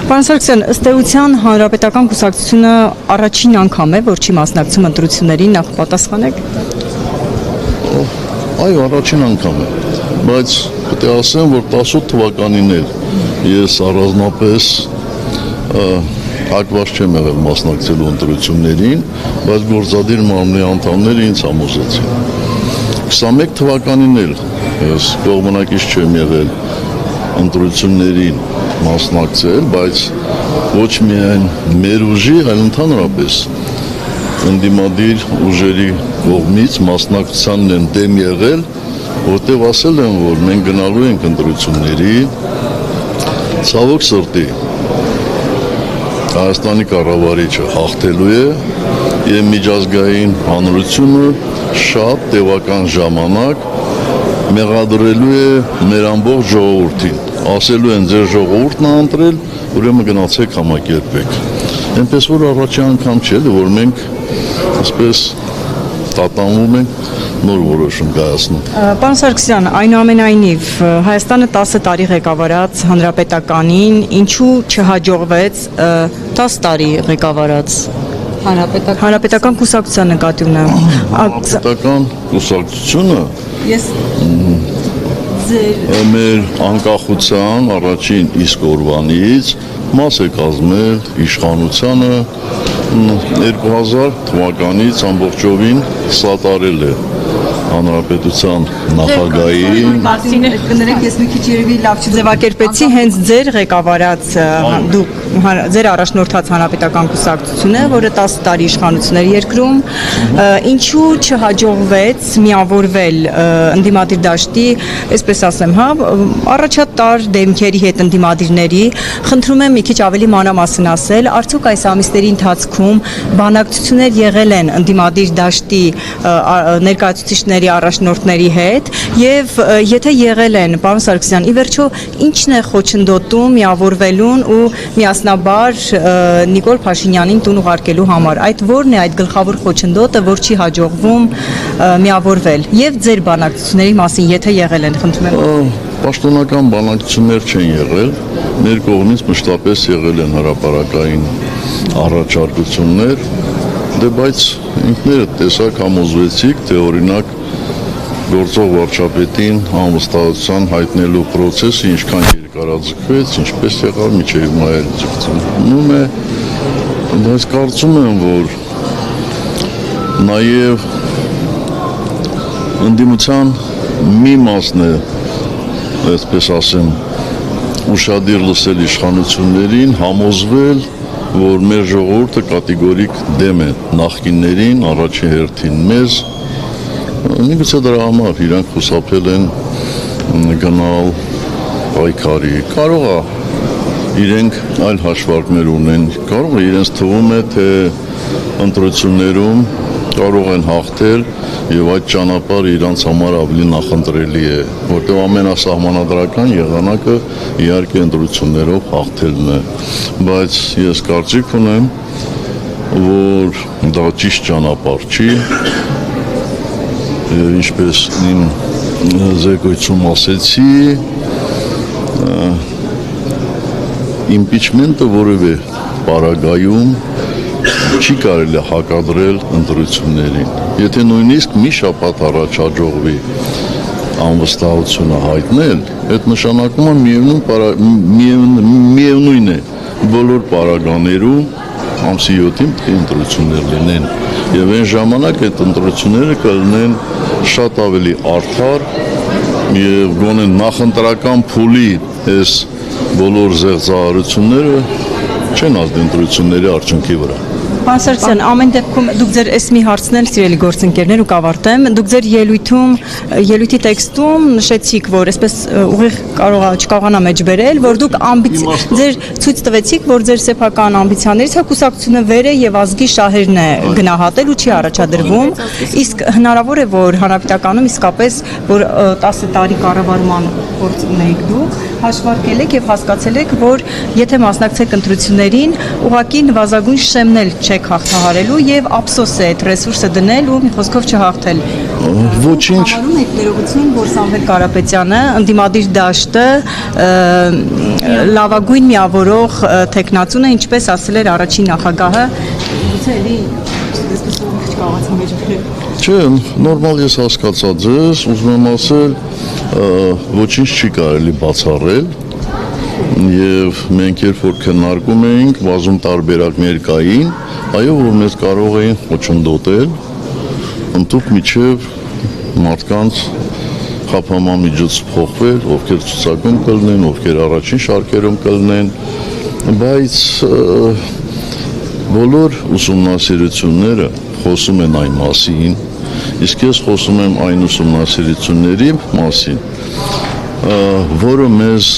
Պարոն Սարգսյան, ըստ էության Հանրապետական կուսակցությունը առաջին անգամ է, որ չի մասնակցում ընտրություններին, նախ պատասխանեք։ Այո, առաջին անգամ է, բայց պետք է ասեմ, որ 18 թվականին էլ ես առանձնապես հակված չեմ եղել մասնակցելու ընտրություններին, բայց գործադիր մարմնի անդամները ինձ համոզեցին։ 21 թվականին էլ ես կողմնակից չեմ եղել ընտրություններին մասնակցել, բայց ոչ միայն մեր ուժի, այլ ընդհանրապես ընդդիմադիր ուժերի կողմից մասնակցությանն են դեմ եղել, որտեղ ասել են, որ մենք գնալու ենք ընտրությունների, ցավոք սրտի Հայաստանի կառավարիչը հաղթելու է եւ միջազգային հանրությունը շատ տևական ժամանակ մեղադրելու է մեր ամբողջ ժողովրդին, ասելու են ձեր ժողովուրդն է ընտրել, ուրեմն գնացեք համակերպեք։ Այնպես որ առաջին անգամ չէ, որ մենք այսպես տատանվում ենք նոր որոշում կայացնում։ Պարոն Սարգսյան, այնուամենայնիվ Հայաստանը 10 տարի ղեկավարած հանրապետականին ինչու չհաջողվեց 10 տարի ղեկավարած հանրապետական կուսակցության նկատի ունեմ։ Հանրապետական կուսակցությունը Ես մեր անկախության առաջին իսկ օրվանից մաս է կազմել իշխանությանը 2000 թվականից ամբողջովին սատարել է հանրապետության նախագահին։ Կներեք, ես մի քիչ երևի լավ չձևակերպեցի, հենց ձեր ղեկավարած ձեր առաջնորդած հանրապետական կուսակցությունը, որը 10 տարի իշխանություն էր երկրում, ինչու չհաջողվեց միավորվել ընդդիմադիր դաշտի, այսպես ասեմ, հա, առաջատար դեմքերի հետ ընդդիմադիրների, խնդրում եմ մի քիչ ավելի մանրամասն ասել, արդյոք այս ամիսների ընթացքում բանակցություններ եղել են ընդդիմադիր դաշտի ներկայացուցիչների առաջնորդների հետ եւ եթե եղել են, պարոն Սարգսյան, ի վերջո ինչն է խոչընդոտում միավորվելուն ու միասնաբար Նիկոլ Փաշինյանին տուն ուղարկելու համար, այդ ո՞րն է այդ գլխավոր խոչընդոտը, որ չի հաջողվում միավորվել եւ ձեր բանակցությունների մասին եթե եղել են, խնդրում եմ։ Պաշտոնական բանակցություններ չեն եղել, մեր կողմից մշտապես եղել են հրապարակային առաջարկություններ, բայց ինքներդ տեսակ համոզվեցիք, թե օրինակ գործող վարչապետին անվստահության հայտնելու process-ը ինչքան երկարաձգվեց, ինչպես եղավ մինչև հիմա էլ ձգվում է, բայց կարծում եմ, որ նաև ընդդիմության մի մասն է, այսպես ասեմ, ուշադիր լսել իշխանություններին, համոզվել, որ մեր ժողովուրդը կատեգորիկ դեմ է նախկիններին, առաջին հերթին մեզ, միգուցե դրա համար իրանք խուսափել են գնալ պայքարի, կարող է իրենք այլ հաշվարկներ ունեն, կարող է իրենց թվում է, թե ընտրություններում կարող են հաղթել եւ այդ ճանապարհը իրանց համար ավելի նախընտրելի է, որտեղ ամենասահմանադրական եղանակը իհարկե ընտրություններով հաղթելն է, բայց ես կարծիք ունեմ, որ դա ճիշտ ճանապարհ չի, ինչպես իմ զեկույցում ասեցի, իմպիչմենտը որևէ պարագայում չի կարելի հակադրել ընտրություններին։ Եթե նույնիսկ մի շաբաթ առաջ հաջողվի անվստահությունը հայտնել, այդ նշանակում է միևնույն է բոլոր պարագաներում ամսի 7-ին պետք է ընտրություններ լինեն եւ այն ժամանակ այդ ընտրությունները կլինեն շատ ավելի արդար եւ գոնե նախընտրական փուլի այս բոլոր զեղծարարությունները չեն ազդի ընտրությունների արդյունքի վրա։ Պարոն Սարգսյան, ամեն դեպքում դուք ձեր այս մի հարցն էլ սիրելի գործընկերներ ու կավարտեմ, դուք ձեր ելույթի տեքստում նշեցիք, որ այսպես ուղիղ չկարողանամ մեջ բերել, որ դուք ձեր ցույց տվեցիք, որ ձեր սեփական ամբիցիաներից կուսակցությունը վեր է եւ ազգի շահերն է գնահատել ու չի առաջադրվում, իսկ հնարավոր է, որ հանրապետականում իսկապես որ 10 տարի կառավարման փորձ ունեիք դուք, հաշվարկել եք եւ հասկացել եք, որ եթե մասնակցեք ընտրություններին, ուղղակի նվազագույն շեմն էլ չեք հաղթահարելու եւ ափսոս է այդ ռեսուրսը դնել ու մի խոսքով չհաղթել։ Ոչինչ։ Համարում եք ներողություն, որ Սամվել Կարապետյանը ընդդիմադիր դաշտը լավագույն միավորող տեխնացուն է, ինչպես ասել էր առաջին նախագահը, գուցե էլի այսպես չկարողացա մեջբերել։ Չէ, նորմալ ես հասկացած ես, ուզում եմ ասել, ոչինչ չի կարելի բացառել եւ մենք երբ որ քննարկում էինք բազում տարբերակներ կային, այո, որ մեզ կարող էին խոչընդոտել, ընդհանուր միջև մարդկանց խափամամիջոց փոխվել, ովքեր ցուցակում կլինեն, ովքեր առաջին շարքերում կլինեն, բայց բոլոր ուսումնասիրությունները խոսում են այն մասին, իսկ ես խոսում եմ այն ուսումնասիրությունների մասին, որը մեզ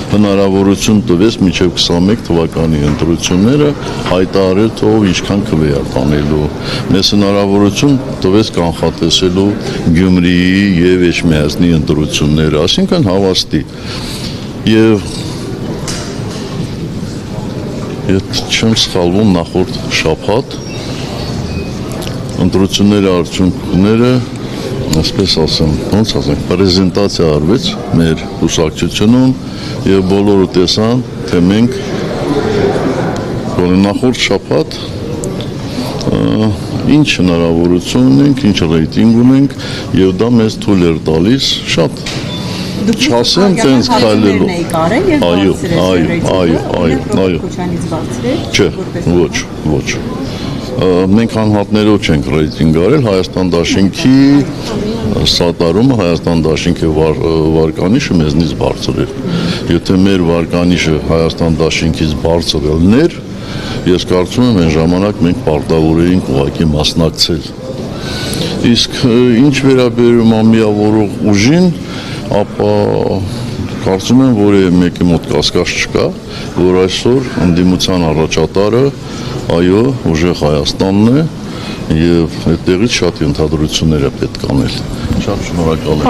հնարավորություն տվեց մինչև 21 թվականի ընտրությունները հայտարարել թե ով ինչքան քվե է տանելու, մեզ հնարավորություն տվեց կանխատեսելու Գյումրիի եւ Էջմիածնի ընտրությունները, այսինքն հավաստի եւ եթե չեմ սխալվում նախորդ շաբաթ ընտրությունների արդյունքները այսպես ասեմ, ոնց ասենք, պրեզենտացիա արվեց մեր կուսակցությունում եւ բոլորը տեսան, թե մենք նախորդ շաբաթ ինչ հնարավորություն ունենք, ինչ ռեյտինգ ունենք եւ դա մեզ թույլ էր տալիս շատ չասեմ տենց քայլելու։ Այո։ Չէ, ոչ։ Մենք անհատներով չենք ռեյտինգ արել, Հայաստան դաշինքի սատարումը, Հայաստան դաշինքի վարկանիշը մեզնից բարձր էր։ Եթե մեր վարկանիշը Հայաստան դաշինքից բարձր ելներ, ես կարծում եմ այն ժամանակ մենք պարտավոր էինք ուղղակի մասնակցել։ Իսկ ինչ վերաբերում է միավորող ուժին, ապա կարծում եմ, որ մեկի մոտ կասկած չկա, որ այսօր ընդդիմության առաջատարը այո, ուժեղ Հայաստանն է եւ այդտեղից շատ ընդհանրություններ է պետք անել։ Շատ շնորհակալ եմ։